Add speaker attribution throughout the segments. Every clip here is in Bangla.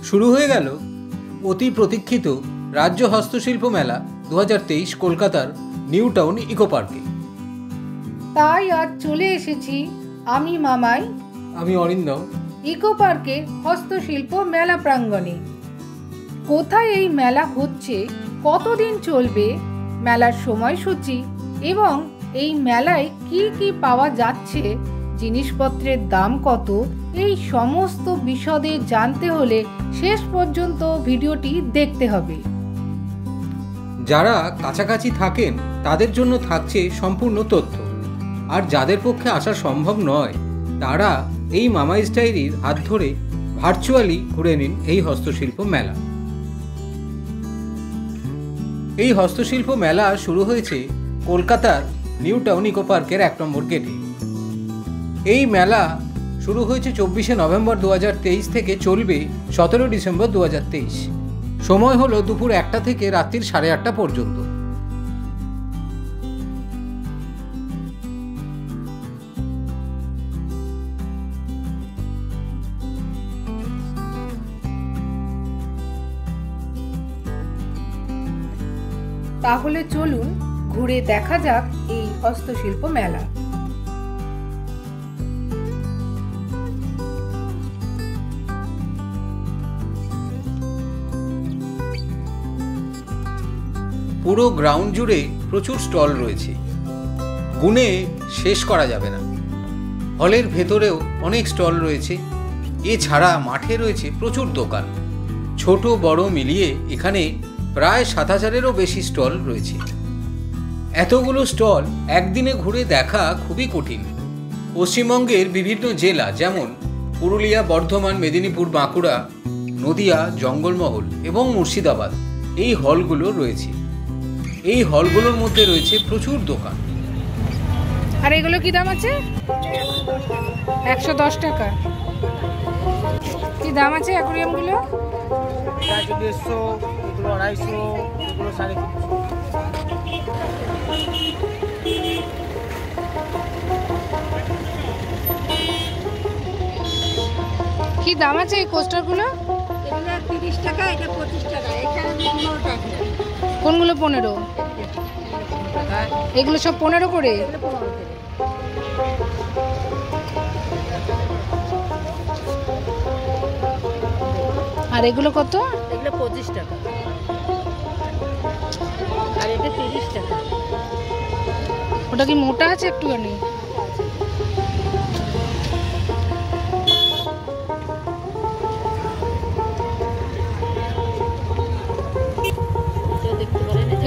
Speaker 1: শুরু হয়ে গেল অতি প্রতীক্ষিত রাজ্য হস্তশিল্প মেলা 2023 কলকাতার নিউ টাউন ইকো পার্কে।
Speaker 2: তাই আজ চলে এসেছি আমি মামাই,
Speaker 1: আমি অরিন্দম,
Speaker 2: ইকো পার্কের হস্তশিল্প মেলা প্রাঙ্গণে। কোথায় এই মেলা হচ্ছে, কতদিন চলবে, মেলার সময়সূচি এবং এই মেলায় কি কি পাওয়া যাচ্ছে, জিনিসপত্রের দাম কত, এই সমস্ত বিশদে জানতে হলে শেষ পর্যন্ত ভিডিওটি দেখতে হবে।
Speaker 1: যারা কাছাকাছি থাকেন তাদের জন্য থাকছে সম্পূর্ণ তথ্য, আর যাদের পক্ষে আসা সম্ভব নয় তারা এই মামাইস ডায়েরির হাত ধরে ভার্চুয়ালি ঘুরে নিন এই হস্তশিল্প মেলা। এই হস্তশিল্প মেলা শুরু হয়েছে কলকাতার নিউ টাউন ইকো পার্কের 1 নম্বর গেটে। এই মেলা শুরু হয়েছে 24শে নভেম্বর 2023 থেকে চলবে 17 ডিসেম্বর 2023। সময় হলো দুপুর 1টা থেকে রাত্রির 8:30 পর্যন্ত।
Speaker 2: তাহলে চলুন ঘুরে দেখা যাক এই হস্তশিল্প মেলা।
Speaker 1: পুরো গ্রাউন্ড জুড়ে প্রচুর স্টল রয়েছে, গুণে শেষ করা যাবে না। হলের ভেতরেও অনেক স্টল রয়েছে, এছাড়া মাঠে রয়েছে প্রচুর দোকান। ছোট বড় মিলিয়ে এখানে প্রায় 7000-এরও বেশি স্টল রয়েছে। এতগুলো স্টল একদিনে ঘুরে দেখা খুবই কঠিন। পশ্চিমবঙ্গের বিভিন্ন জেলা যেমন পুরুলিয়া, বর্ধমান, মেদিনীপুর, বাঁকুড়া, নদিয়া, জঙ্গলমহল এবং মুর্শিদাবাদ এই হলগুলো রয়েছে। এই হলগুলোর মধ্যে রয়েছে প্রচুর দোকান।
Speaker 2: আর এগুলো কি দাম আছে? 110 টাকা। কি দাম আছে অ্যাকোয়ারিয়ামগুলো?
Speaker 3: 150, এগুলো 250, এগুলো 350।
Speaker 2: কি দাম আছে এই কোস্টারগুলো?
Speaker 4: এগুলো 30 টাকা, এটা 25 টাকা। এখানে 15 টাকা।
Speaker 2: কোনগুলো 15? এগুলো সব 15 করে। আর এগুলো কত?
Speaker 4: এগুলো 25 টাকা। আর এটা 30 টাকা।
Speaker 2: ওটা কি মোটা আছে একটুখানি?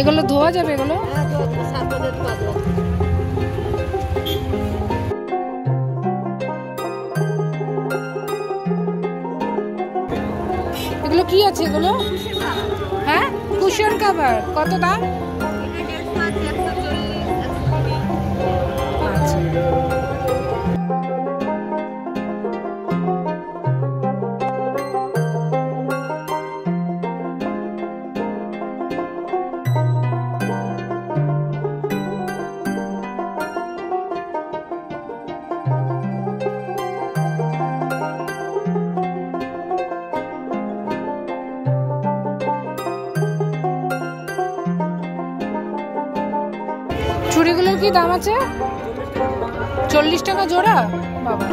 Speaker 2: এগুলো ধোয়া যাবে? এগুলো এগুলো কি আছে? এগুলো হ্যাঁ, কুশন কভার। কত দাম? আচ্ছা। ছুরিগুলোর কি দাম আছে? 40 টাকা জোড়া। বাবা,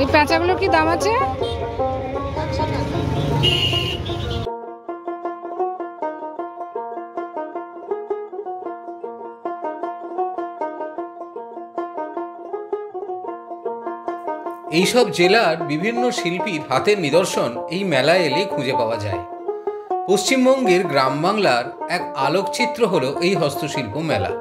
Speaker 2: এই পেঁচাগুলোর কি দাম আছে?
Speaker 1: এইসব জেলার বিভিন্ন শিল্পীর হাতের নিদর্শন এই মেলায় এলে খুঁজে পাওয়া যায়। পশ্চিমবঙ্গের গ্রাম বাংলার এক আলোকচিত্র হলো এই হস্তশিল্প মেলা।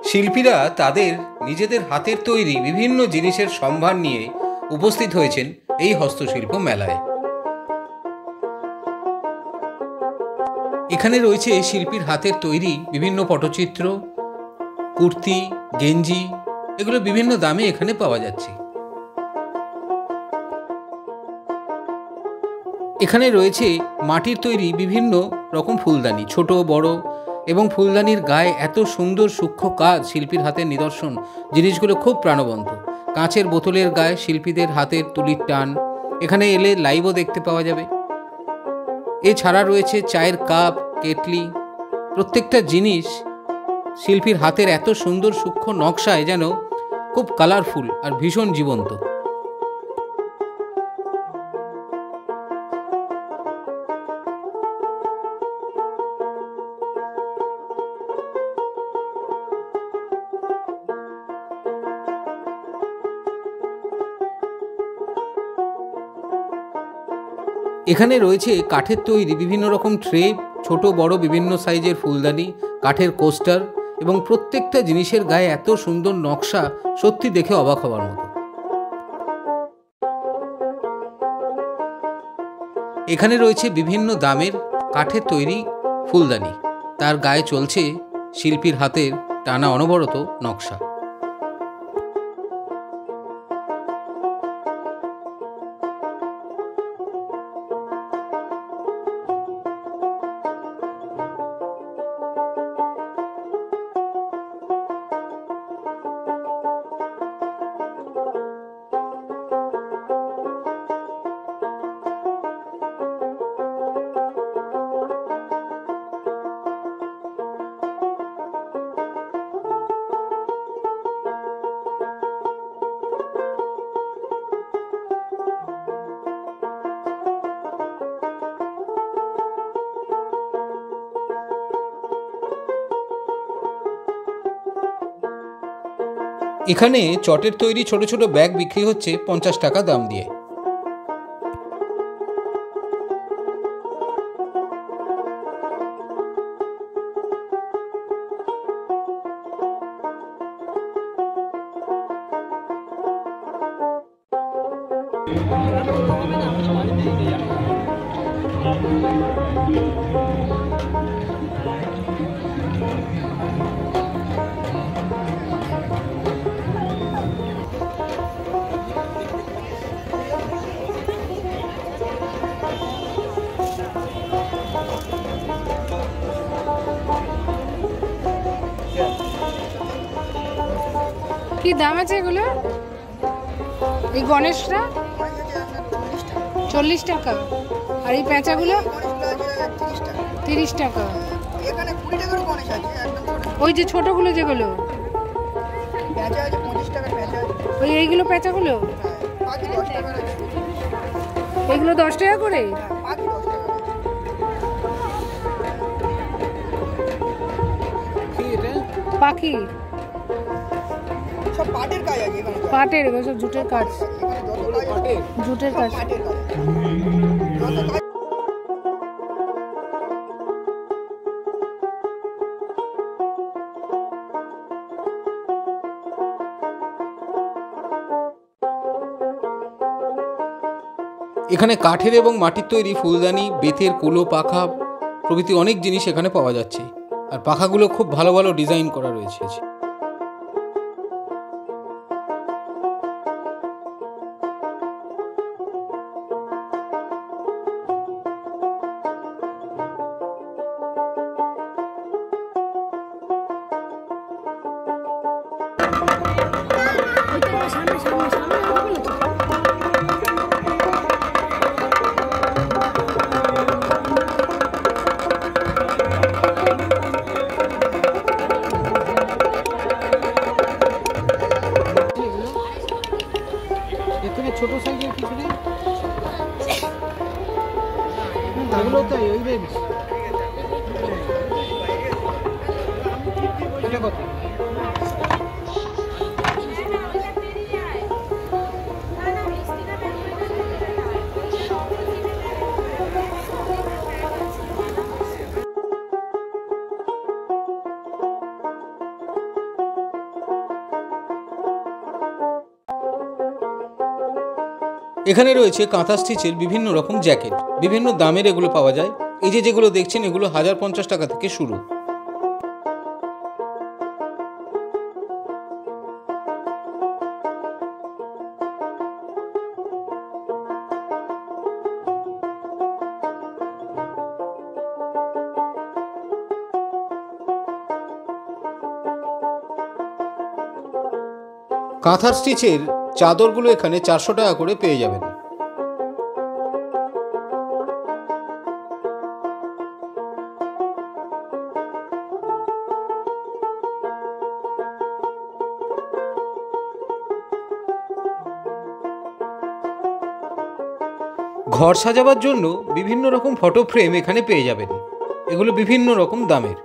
Speaker 1: শিল্পীরা তাদের নিজেদের হাতের তৈরি বিভিন্ন জিনিসের সম্ভার নিয়ে উপস্থিত হয়েছেন এই হস্তশিল্প মেলায়। এখানে রয়েছে শিল্পীর হাতের তৈরি বিভিন্ন পটচিত্র, কুর্তি, গেঞ্জি, এগুলো বিভিন্ন দামে এখানে পাওয়া যাচ্ছে। এখানে রয়েছে মাটির তৈরি বিভিন্ন রকম ফুলদানি, ছোট বড়, এবং ফুলদানির গায়ে এত সুন্দর সূক্ষ্ম কাজ, শিল্পীর হাতের নিদর্শন। জিনিসগুলো খুব প্রাণবন্ত। কাঁচের বোতলের গায়ে শিল্পীদের হাতের তুলির টান, এখানে এলে লাইভও দেখতে পাওয়া যাবে। এছাড়া রয়েছে চায়ের কাপ, কেটলি, প্রত্যেকটা জিনিস শিল্পীর হাতের এত সুন্দর সূক্ষ্ম নকশায় যেন খুব কালারফুল আর ভীষণ জীবন্ত। এখানে রয়েছে কাঠের তৈরি বিভিন্ন রকম ট্রে, ছোট বড় বিভিন্ন সাইজের ফুলদানি, কাঠের কোস্টার, এবং প্রত্যেকটা জিনিসের গায়ে এত সুন্দর নকশা, সত্যি দেখে অবাক হওয়ার মতো। এখানে রয়েছে বিভিন্ন দামের কাঠের তৈরি ফুলদানি, তার গায়ে চলছে শিল্পীর হাতের টানা অনবরত নকশা। এখানে চটের তৈরি ছোট ছোট ব্যাগ বিক্রি হচ্ছে 50 টাকা দাম দিয়ে।
Speaker 2: কি দাম আছে এগুলো? এই গণেশটা 40 টাকা, আর এই পেঁচাগুলো 30 টাকা। ওই যে ছোটগুলো যেগুলো, ওই এইগুলো পেঁচাগুলো, এগুলো 10 টাকা করে। পাখি
Speaker 3: সব পাটের কাজ আছে এখানে।
Speaker 2: পাটের, এগুলো সব জুটের কাজ, জুটের কাজ।
Speaker 1: এখানে কাঠের এবং মাটির তৈরি ফুলদানি, বেতের কুলো, পাখা প্রভৃতি অনেক জিনিস এখানে পাওয়া যাচ্ছে। আর পাখাগুলো খুব ভালো ভালো ডিজাইন করা রয়েছে।
Speaker 3: ছোট সাইজের কিছু নেই, এগুলো তাই ওই রেঞ্জ। এটা কত?
Speaker 1: এখানে রয়েছে কাঁথা স্টিচের বিভিন্ন রকম জ্যাকেট, বিভিন্ন দামের এগুলো পাওয়া যায়। এই যে যেগুলো দেখছেন এগুলো 1050 টাকা থেকে শুরু। কাঁথার স্টিচের চাদরগুলো এখানে 400 টাকা করে পেয়ে যাবেন। ঘর সাজাবার জন্য বিভিন্ন রকম ফটো ফ্রেম এখানে পেয়ে যাবেন। এগুলো বিভিন্ন রকম দামের।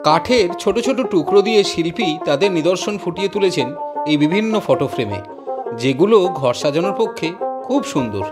Speaker 1: কাঠের ছোট ছোট টুকরো দিয়ে শিল্পী তাদের নিদর্শন ফুটিয়ে তুলেছেন এই বিভিন্ন ফটো ফ্রেমে, যেগুলো ঘর সাজানোর পক্ষে খুব সুন্দর।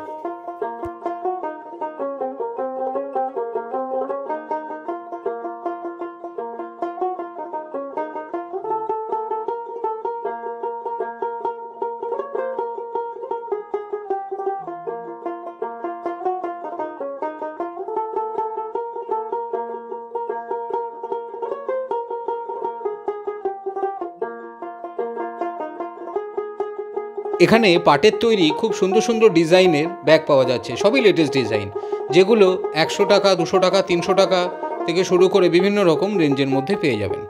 Speaker 1: এখানে পাটের তৈরি খুব সুন্দর সুন্দর ডিজাইনের ব্যাগ পাওয়া যাচ্ছে, সবই লেটেস্ট ডিজাইন, যেগুলো 100 টাকা, 200 টাকা, 300 টাকা থেকে শুরু করে বিভিন্ন রকম রেঞ্জের মধ্যে পেয়ে যাবেন।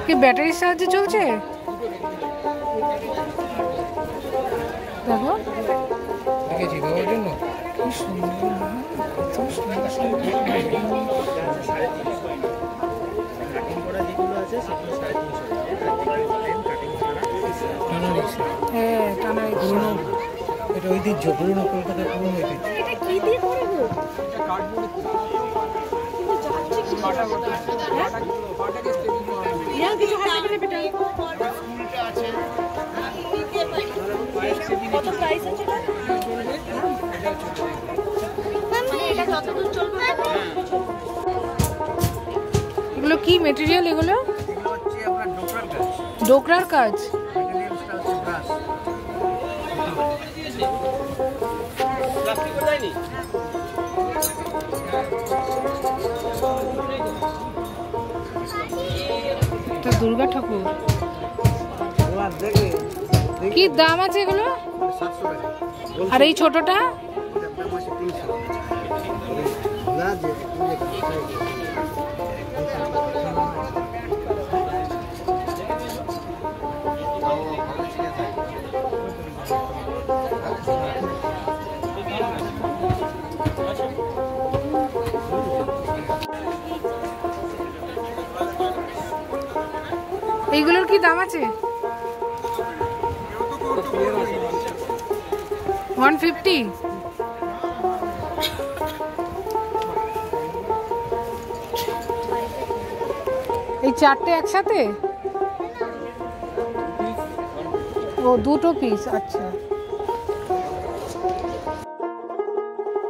Speaker 2: কি ব্যাটারির সাহায্যে চলছে? দেখো সুন্দর, কত সুন্দর সুন্দর। হ্যাঁ, টানা রিক্সা।
Speaker 3: এটা ঐতিহ্য, পুরনো কলকাতার পুরনো ঐতিহ্য।
Speaker 4: এটা কি দিয়ে করবো? ইয়া কিছু হাতে পেলে বেটা। কত প্রাইস আছে এটা? এটা যতদূর চলবে।
Speaker 2: এগুলো কি মেটেরিয়াল? এগুলো
Speaker 3: এগুলো হচ্ছে আপনার ডোকরার গাছ।
Speaker 2: ডোকরার কাজ।
Speaker 3: মেটেরিয়ালসটা হচ্ছে ব্রাশ।
Speaker 2: এটা দুর্গা ঠাকুর।
Speaker 3: ওয়াও, দেখে
Speaker 2: কি দাম আছে এগুলো?
Speaker 3: 700 টাকা।
Speaker 2: আর এই ছোটটা?
Speaker 3: এটার দাম আছে 300। না যে
Speaker 2: এইগুলোর কি দাম আছে? 150। এই চারটে একসাথে? ও, দুটো পিস। আচ্ছা।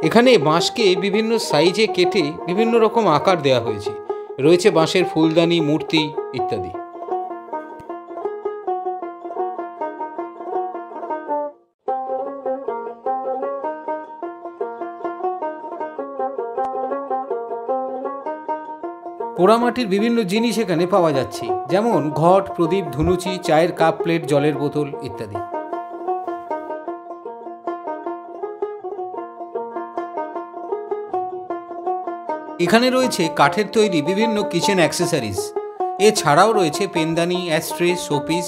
Speaker 1: এখানে বাঁশকে বিভিন্ন সাইজে কেটে বিভিন্ন রকম আকার দেওয়া হয়েছে। রয়েছে বাঁশের ফুলদানি, মূর্তি ইত্যাদি। পোড়ামাটির বিভিন্ন জিনিস এখানে পাওয়া যাচ্ছে, যেমন ঘট, প্রদীপ, ধুনুচি, চায়ের কাপ, প্লেট, জলের বোতল ইত্যাদি। এখানে রয়েছে কাঠের তৈরি বিভিন্ন কিচেন অ্যাক্সেসরিজ। এছাড়াও রয়েছে পেনদানি, অ্যাশট্রে, শোপিস,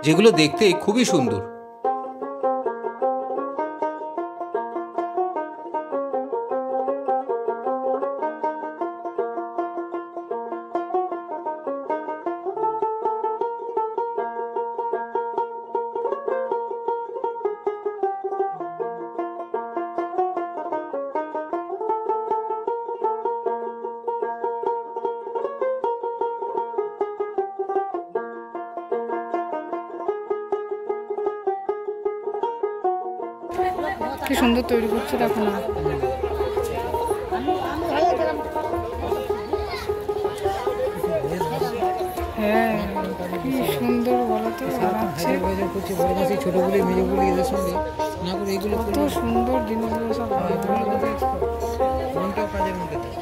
Speaker 1: যেগুলো দেখতে খুবই সুন্দর।
Speaker 2: কি সুন্দর তৈরি করছে, দেখো না। হ্যাঁ, কি সুন্দর বলো তো বানাচ্ছে।
Speaker 3: করছে বড় মাসি, ছোট বলি, মেজো বলি, এদের সঙ্গে না করে এইগুলো
Speaker 2: কত সুন্দর জিনিসগুলো সব
Speaker 3: মনটাও কাজের মধ্যে থাকে।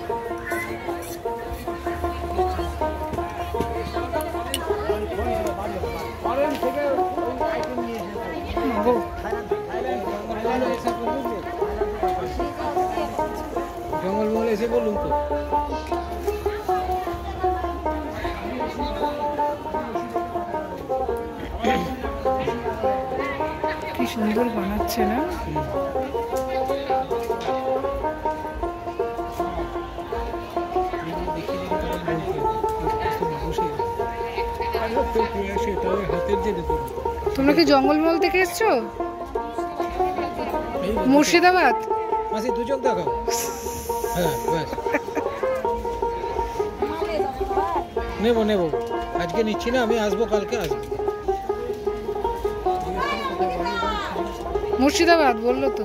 Speaker 3: জঙ্গল মহলে এসে বলুন তো।
Speaker 2: কি সুন্দর বানাচ্ছে না? তোমরা কি জঙ্গলমহল থেকে এসছো? মুর্শিদাবাদ?
Speaker 3: মাসি দু চোখ দেখাও। হ্যাঁ, ব্যাস। নেবো নেবো, আজকে নিচ্ছি না, আমি আসবো, কালকে আসবো।
Speaker 2: মুর্শিদাবাদ বললো তো।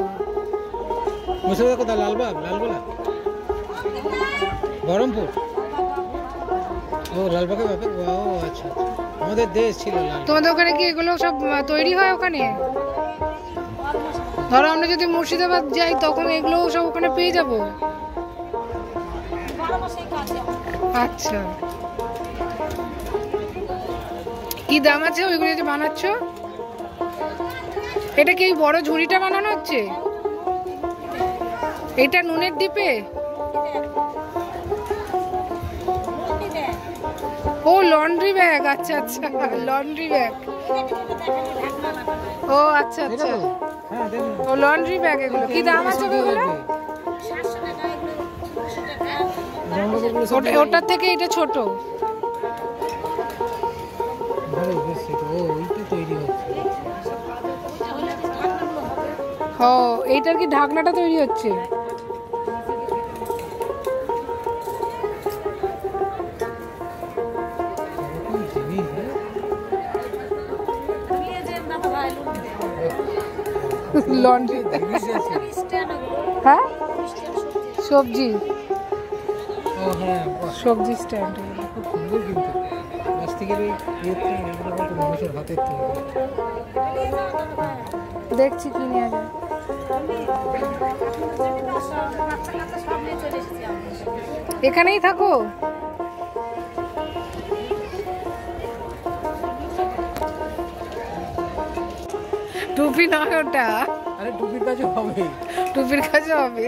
Speaker 3: মুর্শিদাবাদ কোথায়? লালবাগ, লালগোলা, বহরমপুর? ও, লালবাগের ব্যাপার। ও আচ্ছা, আমাদের দেশ ছিল লাল।
Speaker 2: তোমাদের ওখানে কি এগুলো সব তৈরি হয় ওখানে? ধরো আমরা যদি মুর্শিদাবাদ যাই তখন এগুলো সব ওখানে পেয়ে যাবো? আচ্ছা, কি দাম আছে ওইগুলো যে বানাচ্ছ? এটা কি এই বড় ঝুড়িটা বানানো হচ্ছে? এটা নুনের ডিপে? ও, লন্ড্রি ব্যাগ। আচ্ছা আচ্ছা, লন্ড্রি ব্যাগ। ও আচ্ছা আচ্ছা,
Speaker 3: হ্যাঁ, দেখুন।
Speaker 2: ও লন্ড্রি ব্যাগ। এগুলো কি দাম আছে ওগুলো? ওটার থেকে এটা ছোট।
Speaker 3: ভালো বেশ, এটা ওইটা তৈরি হচ্ছে।
Speaker 2: ও এইটার কি ঢাকনাটা তৈরি হচ্ছে? লন্ড্রি, হ্যাঁ সবজি,
Speaker 3: ও হ্যাঁ,
Speaker 2: সবজি স্ট্যান্ড।
Speaker 3: খুব সুন্দর কিন্তু প্লাস্টিকের ওই ইয়েটা এগুলো কত মানুষের হাতের তৈরি।
Speaker 2: দেখছি কি নিয়ে যায়। এখানেই থাকো। টুপি নয় ওটা।
Speaker 3: আরে টুপির কাছে হবে,
Speaker 2: টুপির কাছে হবে।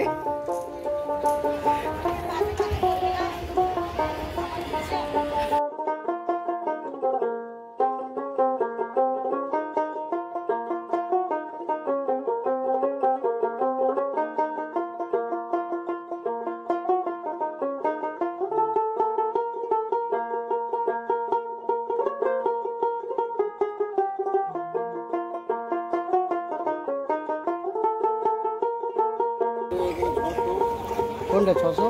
Speaker 3: কোনটা 600?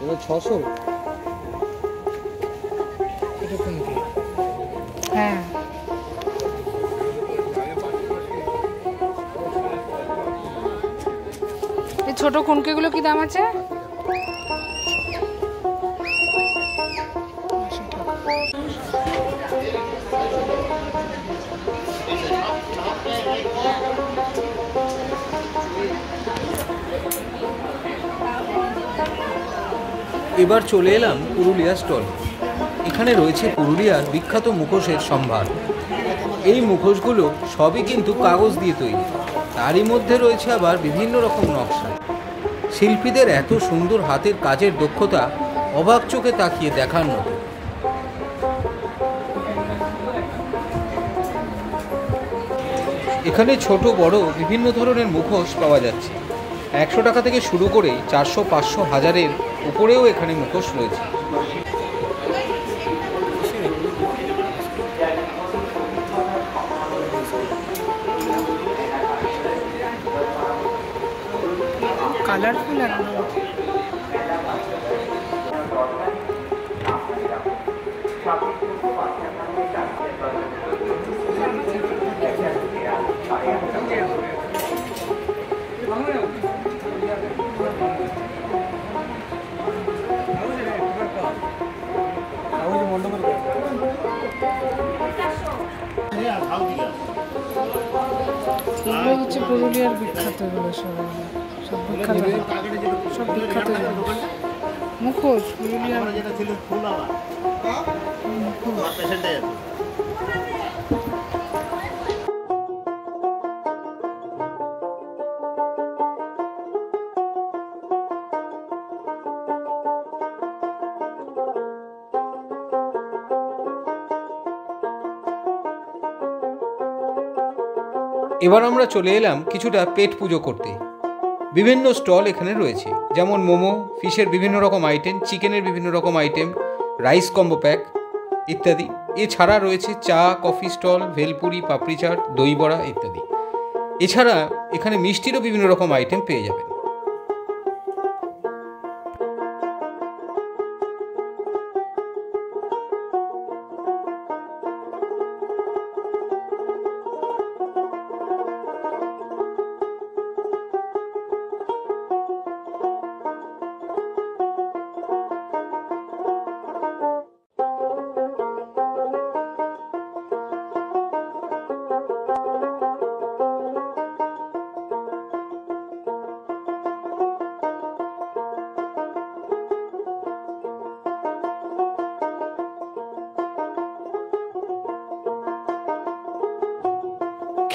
Speaker 3: এটা 600? এটা কোনটা?
Speaker 2: হ্যাঁ এই ছোট কুনকেগুলো কি দাম আছে?
Speaker 1: এবার চলে এলাম পুরুলিয়া স্টল। এখানে রয়েছে পুরুলিয়ার বিখ্যাত মুখোশের সম্ভার। এই মুখোশগুলো সবই কিন্তু কাগজ দিয়ে তৈরি, তারই মধ্যে রয়েছে আবার বিভিন্ন রকম নকশা। শিল্পীদের এত সুন্দর হাতের কাজের দক্ষতা অবাক চোখে তাকিয়ে দেখার মতো। এখানে ছোট বড় বিভিন্ন ধরনের মুখোশ পাওয়া যাচ্ছে। 100 টাকা থেকে শুরু করে 400, 500, 1000-এর উপরেও এখানে মুখোশ রয়েছে।
Speaker 2: কালারফুল একদম। এগুলো হচ্ছে পুরুলিয়ার বিখ্যাত, এগুলো সব বিখ্যাত, সব বিখ্যাত মুখোশ পুরুলিয়ার মুখোশ।
Speaker 1: এবার আমরা চলে এলাম কিছুটা পেট পুজো করতে। বিভিন্ন স্টল এখানে রয়েছে, যেমন মোমো, ফিশের বিভিন্ন রকম আইটেম, চিকেনের বিভিন্ন রকম আইটেম, রাইস কম্বো প্যাক ইত্যাদি। এছাড়া রয়েছে চা, কফি স্টল, ভেলপুরি, পাপড়ি চাট, দই বড়া ইত্যাদি। এছাড়া এখানে মিষ্টিরও বিভিন্ন রকম আইটেম পেয়ে যাবেন।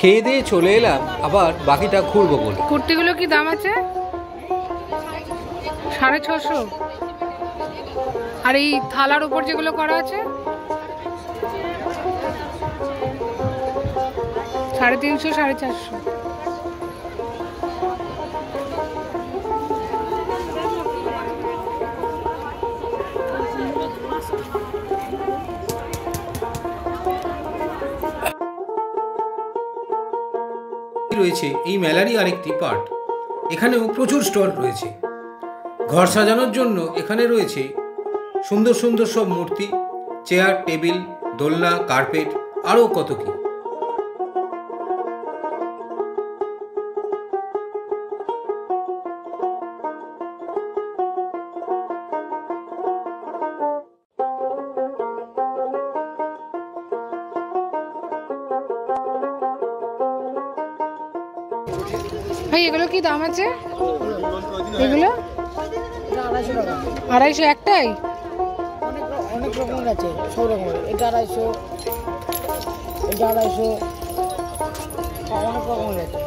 Speaker 1: খেয়ে দিয়ে চলে এলাম আবার বাকিটা ঘুরবো বলে।
Speaker 2: কুর্তিগুলো কি দাম আছে? 650। আর এই থালার উপর যেগুলো করা আছে 350, 450।
Speaker 1: রয়েছে এই মেলারই আরেকটি পার্ট। এখানেও প্রচুর স্টল রয়েছে। ঘর সাজানোর জন্য এখানে রয়েছে সুন্দর সুন্দর সব মূর্তি, চেয়ার, টেবিল, দোলনা, কার্পেট, আরও কত কি।
Speaker 2: ভাই এগুলো কি দাম আছে? এগুলো
Speaker 3: 250 টাকা।
Speaker 2: 250 একটাই?
Speaker 3: অনেক রকমের আছে, সব রকমের। এটা 250, এটা 250, অনেক রকমের আছে।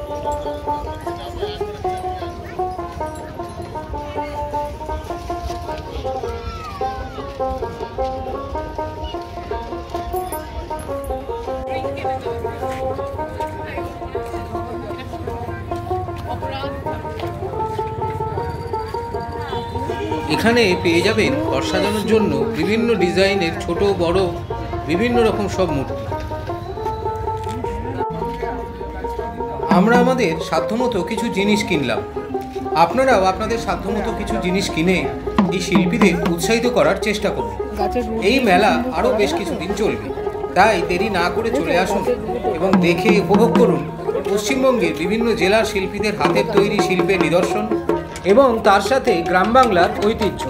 Speaker 1: এখানে পেয়ে যাবেন ঘর সাজানোর জন্য বিভিন্ন ডিজাইনের ছোট বড় বিভিন্ন রকম সব মূর্তি। আমরা আমাদের সাধ্যমতো কিছু জিনিস কিনলাম। আপনারাও আপনাদের সাধ্যমতো কিছু জিনিস কিনে এই শিল্পীদের উৎসাহিত করার চেষ্টা করুন। এই মেলা আরও বেশ কিছুদিন চলবে, তাই দেরি না করে চলে আসুন এবং দেখে উপভোগ করুন পশ্চিমবঙ্গের বিভিন্ন জেলার শিল্পীদের হাতের তৈরি শিল্পের নিদর্শন এবং তার সাথে গ্রাম বাংলার ঐতিহ্য।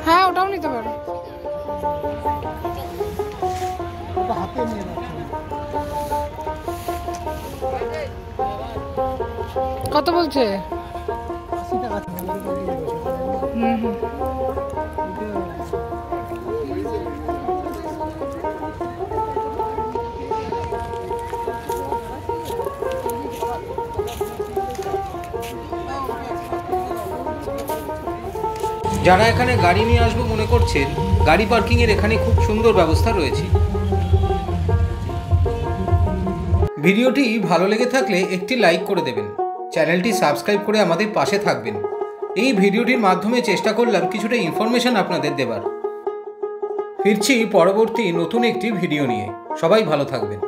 Speaker 2: হ্যাঁ ওটাও নিতে পারো। কত বলছে?
Speaker 3: 80 টাকা।
Speaker 1: যারা এখানে গাড়ি নিয়ে আসবো মনে করছেন, গাড়ি পার্কিংয়ের এখানে খুব সুন্দর ব্যবস্থা রয়েছে। ভিডিওটি ভালো লেগে থাকলে একটি লাইক করে দেবেন, চ্যানেলটি সাবস্ক্রাইব করে আমাদের পাশে থাকবেন। এই ভিডিওটির মাধ্যমে চেষ্টা করলাম কিছুটা ইনফরমেশন আপনাদের দেবার। ফিরছি পরবর্তী নতুন একটি ভিডিও নিয়ে। সবাই ভালো থাকবেন।